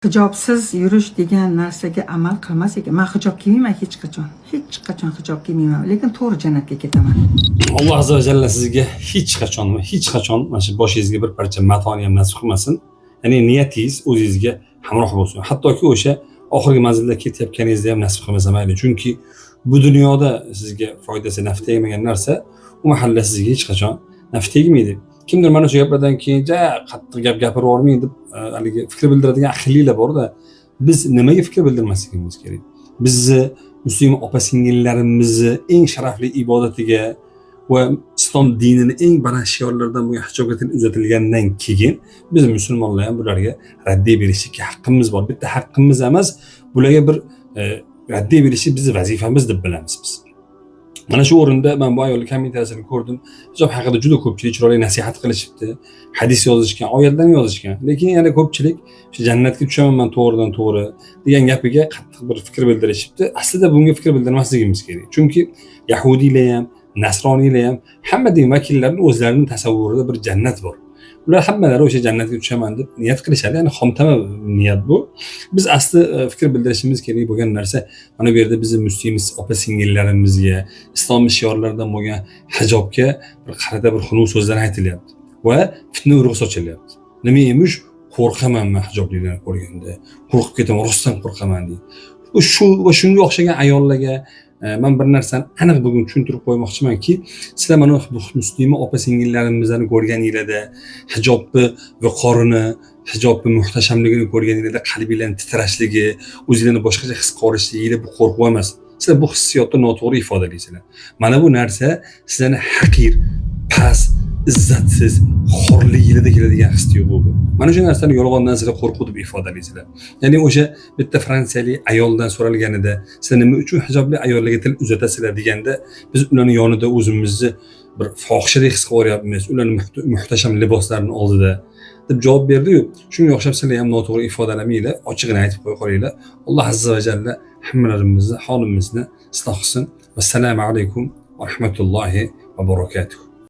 Hijobsiz yurish degan narsaga amal qilmas ekan. Men hijob kiymayman hech qachon. Hech qachon hijob kiymayman, lekin to'g'ri jannatga ketaman. Alloh azza va jalla sizga hech qachon mana shu boshingizga bir parcha matoni ham nasib qilmasin. Ya'ni niyatingiz o'zingizga hamroh bo'lsin. Hattoki o'sha oxirgi manzilga ketayotganingizda ham nasib qilmasa mayli. Chunki bu dunyoda sizga foydasi naf tegmagan narsa u mahalla sizga hech qachon naf tegmaydi. Kimdir mana shu gaplardan keyin qattiq gap gapirib yubormang deb haligi fikr bildiradigan aqllilar bor-da. Biz nimaga fikr bildirmasligimiz kerak? Bizni musulmon opa-singillarimizni eng sharafli ibodatiga va islom dinini eng baland shiorlaridan bo'lgan hijobga uzatilgandan keyin biz musulmonlar ham bularga raddiy berishga haqqimiz bor. Bitta haqqimiz emas, bularga bir raddiy berishni bizning vazifamiz deb bilamiz biz. Mana shu o'rinda men bu ayolning kommentariyasini ko'rdim. Hijob haqida juda ko'pchilik chiroyli nasihat qilishibdi. Hadis yozishgan, oyatlarni yozishgan. Lekin yana ko'pchilik shu jannatga tushaman men to'g'ridan to'g'ri degan gapiga qattiq bir fikr bildirishibdi. Aslida bunga fikr bildirmasligimiz kerak. Chunki yahudiylar ham, nasroniylar ham hamma din vakillarining o'zlarining tasavvurida bir jannat bor. Ular hammalari o'sha jannatga tushaman deb niyat qilishadi. Ya'ni xomtama niyat bu. Biz asli fikr bildirishimiz kerak bo'lgan narsa mana bu yerda bizning musulmon opa-singillarimizga islomiy shiorlardan bo'lgan hijobga bir qarata bir xunuk so'zlar aytilyapti va fitna urug'i sochilyapti. Nima emish qo'rqaman men hijobliklarni ko'rganda. Qo'rqib ketaman, rostdan qo'rqaman deydi. Va shunga o'xshagan ayollarga men bir narsani aniq bugun tushuntirib qo'ymoqchimanki, sizlar mana musulmon opa-singillarimizni ko'rganingizda, hijobni viqorini, hijobni muhtashamligini ko'rganingizda qalbingizning titrashligi, o'zingizlarni boshqacha his qilishligingiz bu qo'rquv emas. Sizlar bu hissiyotni noto'g'ri ifodalaysizlar. Mana bu narsa sizlarni haqir, past, izzatsiz, xorligingizda keladigan his tuyg'u bu. Mana shu narsani yolg'ondan sizlar qo'rquv deb ifodalaysizlar. Ya'ni o'sha bitta fransiyalik ayoldan so'ralganida, "Siz nima uchun hijobli ayollarga til uzatasizlar?" deganda, biz ularning yonida o'zimizni bir fohishadek his qilyapmiz, ularning muhtasham liboslarini oldida deb javob berdi-yu. Shunga o'xshab sizlar ham noto'g'ri ifodalamanglar, ochig'ini aytib qo'ya qolinglar. Alloh azza va jalla hammalarimizni, holimizni isloh qilsin. Assalomu alaykum va rahmatullohi va barakatuh.